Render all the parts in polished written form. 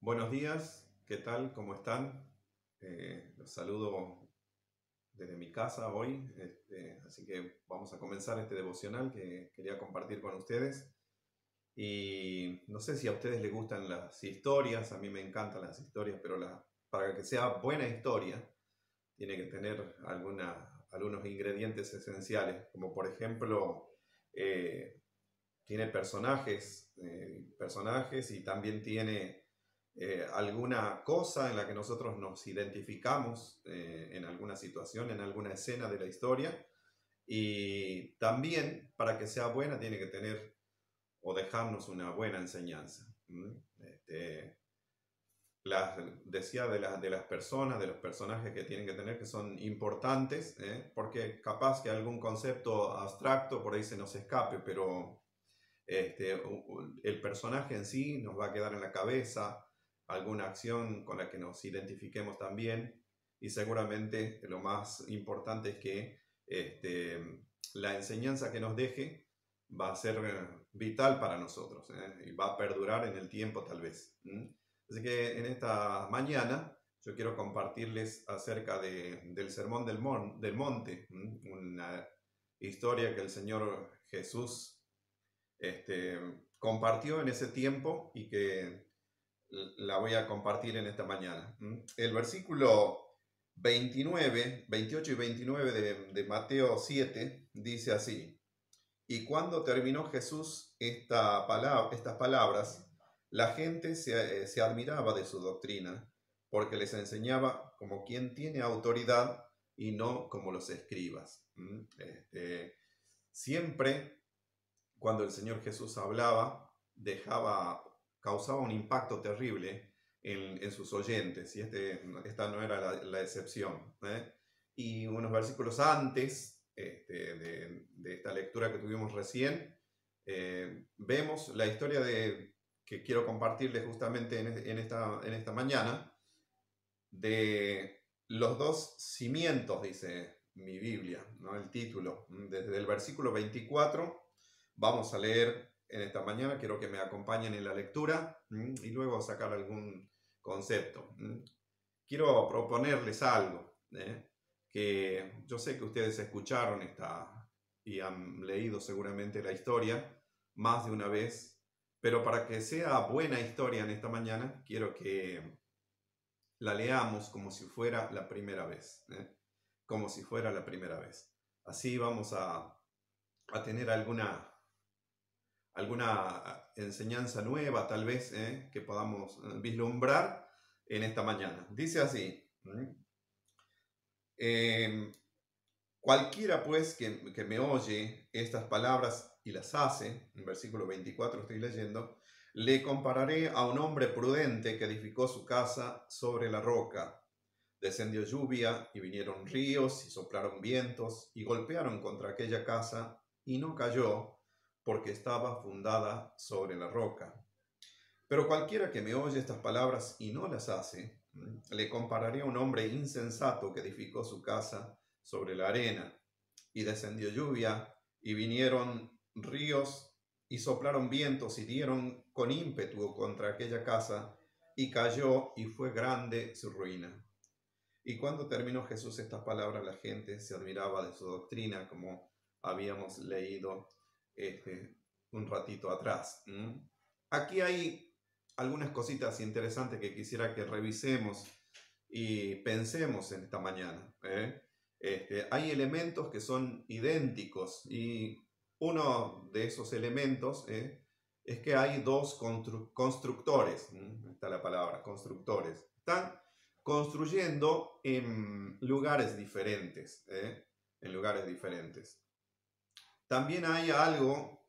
Buenos días, ¿qué tal? ¿Cómo están? Los saludo desde mi casa hoy, así que vamos a comenzar este devocional que quería compartir con ustedes. Y no sé si a ustedes les gustan las historias, a mí me encantan las historias, pero para que sea buena historia tiene que tener algunos ingredientes esenciales, como por ejemplo, eh, tiene personajes y también tiene alguna cosa en la que nosotros nos identificamos en alguna situación, en alguna escena de la historia. Y también, para que sea buena, tiene que tener o dejarnos una buena enseñanza. Este, decía de las personas, de los personajes que tienen que tener, que son importantes, porque capaz que algún concepto abstracto por ahí se nos escape, pero el personaje en sí nos va a quedar en la cabeza, alguna acción con la que nos identifiquemos también, y seguramente lo más importante es que la enseñanza que nos deje va a ser vital para nosotros, y va a perdurar en el tiempo tal vez. Así que en esta mañana yo quiero compartirles acerca del Sermón del Monte, una historia que el Señor Jesús este, compartió en ese tiempo y que la voy a compartir en esta mañana. El versículo 29, 28 y 29 de Mateo 7 dice así: y cuando terminó Jesús estas palabras, la gente se admiraba de su doctrina, porque les enseñaba como quien tiene autoridad y no como los escribas. Siempre cuando el Señor Jesús hablaba, causaba un impacto terrible en sus oyentes, y esta no era la excepción. Y unos versículos antes de esta lectura que tuvimos recién, vemos la historia que quiero compartirles justamente en esta mañana, de los dos cimientos, dice mi Biblia, ¿no? El título. Desde el versículo 24 vamos a leer en esta mañana. Quiero que me acompañen en la lectura y luego sacar algún concepto. Quiero proponerles algo, que yo sé que ustedes escucharon y han leído seguramente la historia más de una vez, pero para que sea buena historia en esta mañana, quiero que la leamos como si fuera la primera vez, como si fuera la primera vez. Así vamos a tener alguna enseñanza nueva, tal vez, que podamos vislumbrar en esta mañana. Dice así: cualquiera pues que me oye estas palabras y las hace, en versículo 24 estoy leyendo, le compararé a un hombre prudente que edificó su casa sobre la roca. Descendió lluvia y vinieron ríos y soplaron vientos y golpearon contra aquella casa y no cayó, porque estaba fundada sobre la roca. Pero cualquiera que me oye estas palabras y no las hace, le compararé a un hombre insensato que edificó su casa sobre la arena. Y descendió lluvia y vinieron ríos y soplaron vientos y dieron con ímpetu contra aquella casa y cayó, y fue grande su ruina. Y cuando terminó Jesús estas palabras, la gente se admiraba de su doctrina, como habíamos leído un ratito atrás. Aquí hay algunas cositas interesantes que quisiera que revisemos y pensemos en esta mañana. Hay elementos que son idénticos, y uno de esos elementos es que hay dos constructores. Está la palabra, constructores. Están construyendo en lugares diferentes. En lugares diferentes. También hay algo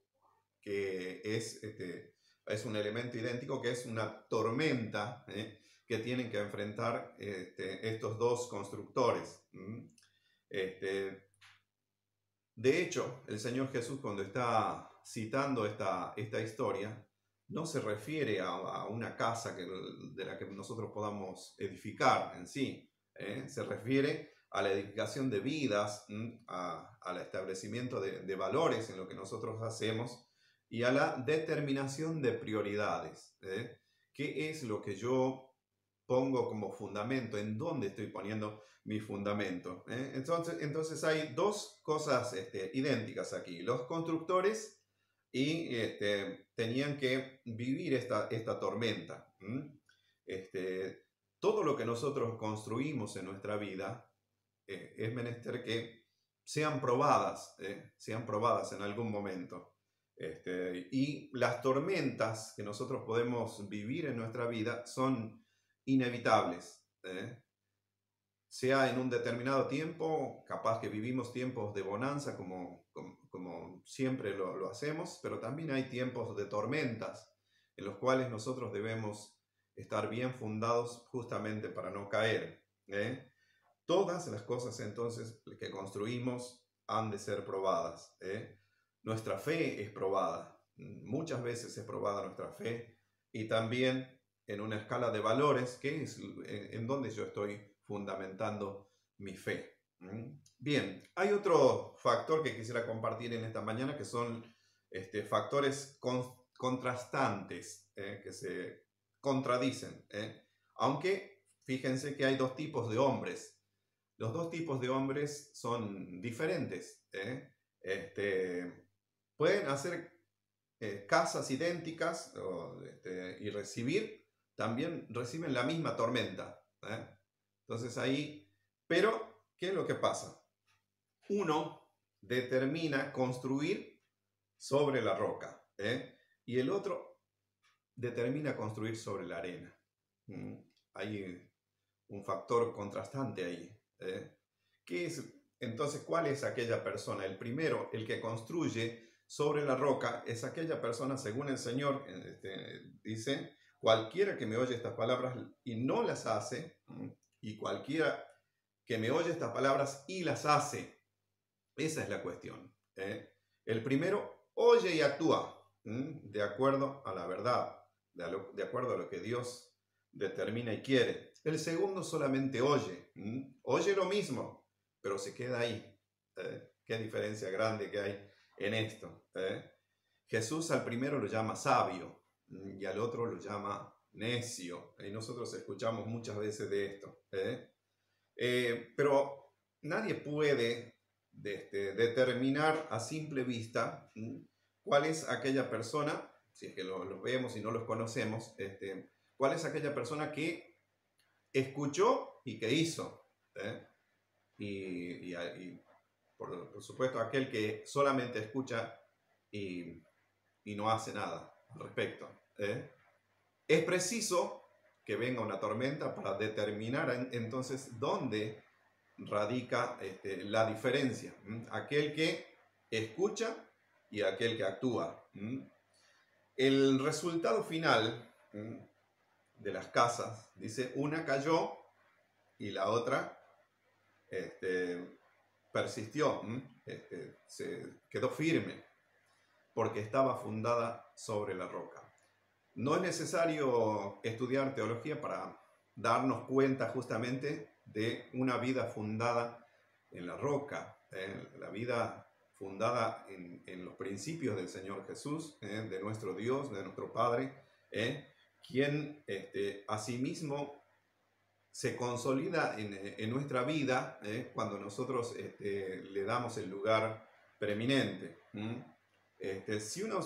que es un elemento idéntico, que es una tormenta que tienen que enfrentar estos dos constructores. De hecho, el Señor Jesús, cuando está citando esta historia, no se refiere a una casa de la que nosotros podamos edificar en sí. Se refiere a la edificación de vidas, al establecimiento de valores en lo que nosotros hacemos y a la determinación de prioridades, qué es lo que yo pongo como fundamento, en dónde estoy poniendo mi fundamento. Entonces hay dos cosas idénticas aquí. Los constructores tenían que vivir esta tormenta. Todo lo que nosotros construimos en nuestra vida es menester que sean probadas en algún momento. Y las tormentas que nosotros podemos vivir en nuestra vida son inevitables. Sea en un determinado tiempo, capaz que vivimos tiempos de bonanza como siempre lo hacemos, pero también hay tiempos de tormentas en los cuales nosotros debemos estar bien fundados justamente para no caer. Todas las cosas entonces que construimos han de ser probadas. Nuestra fe es probada, muchas veces es probada nuestra fe, y también en una escala de valores, que es en donde yo estoy fundamentando mi fe. Bien, hay otro factor que quisiera compartir en esta mañana, que son factores contrastantes, que se contradicen. Aunque fíjense que hay dos tipos de hombres. Los dos tipos de hombres son diferentes. Pueden hacer casas idénticas y también reciben la misma tormenta. Entonces ahí, pero ¿qué es lo que pasa? Uno determina construir sobre la roca, y el otro determina construir sobre la arena. Hay un factor contrastante ahí. Entonces, ¿cuál es aquella persona? El primero, el que construye sobre la roca, es aquella persona, según el Señor dice: cualquiera que me oye estas palabras y no las hace, y cualquiera que me oye estas palabras y las hace. Esa es la cuestión. El primero oye y actúa de acuerdo a la verdad, de acuerdo a lo que Dios determina y quiere. El segundo solamente oye. Oye lo mismo, pero se queda ahí. Qué diferencia grande que hay en esto. Jesús al primero lo llama sabio y al otro lo llama necio. Y nosotros escuchamos muchas veces de esto. Pero nadie puede determinar a simple vista cuál es aquella persona, si es que los vemos y no los conocemos, cuál es aquella persona que escuchó y que hizo. Y por supuesto, aquel que solamente escucha y no hace nada al respecto. Es preciso que venga una tormenta para determinar entonces dónde radica la diferencia. Aquel que escucha y aquel que actúa. El resultado final de las casas dice: una cayó y la otra persistió, se quedó firme porque estaba fundada sobre la roca. No es necesario estudiar teología para darnos cuenta justamente de una vida fundada en la roca, la vida fundada en los principios del Señor Jesús, de nuestro Dios, de nuestro Padre, quien asimismo se consolida en nuestra vida cuando nosotros le damos el lugar preeminente. Si uno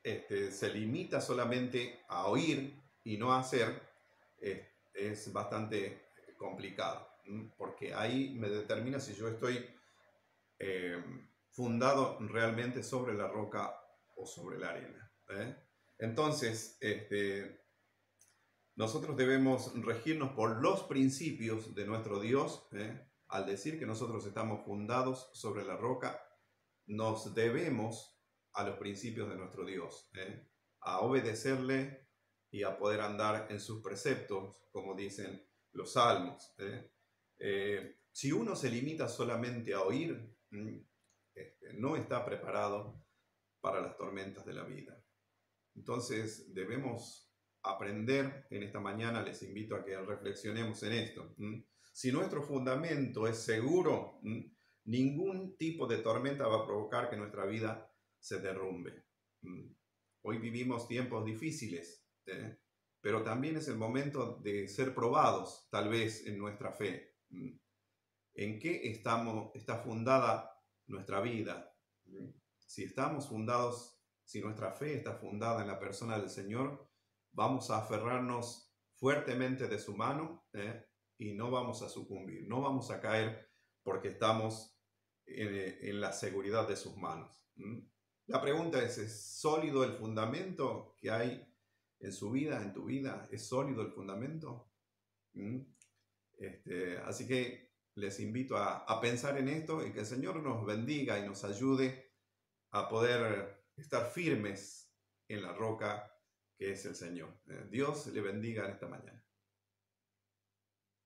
se limita solamente a oír y no a hacer, es bastante complicado, porque ahí me determina si yo estoy fundado realmente sobre la roca o sobre la arena. Entonces, nosotros debemos regirnos por los principios de nuestro Dios. Al decir que nosotros estamos fundados sobre la roca, nos debemos a los principios de nuestro Dios, a obedecerle y a poder andar en sus preceptos, como dicen los salmos. Si uno se limita solamente a oír, no está preparado para las tormentas de la vida. Entonces debemos aprender en esta mañana. Les invito a que reflexionemos en esto. Si nuestro fundamento es seguro, ningún tipo de tormenta va a provocar que nuestra vida se derrumbe. Hoy vivimos tiempos difíciles, pero también es el momento de ser probados, tal vez, en nuestra fe. ¿En qué está fundada nuestra vida? Si estamos fundados, si nuestra fe está fundada en la persona del Señor, vamos a aferrarnos fuertemente de su mano, y no vamos a sucumbir, no vamos a caer porque estamos en la seguridad de sus manos. La pregunta ¿es sólido el fundamento que hay en su vida, en tu vida? ¿Es sólido el fundamento? Así que les invito a pensar en esto y que el Señor nos bendiga y nos ayude a poder estar firmes en la roca que es el Señor. Dios le bendiga en esta mañana.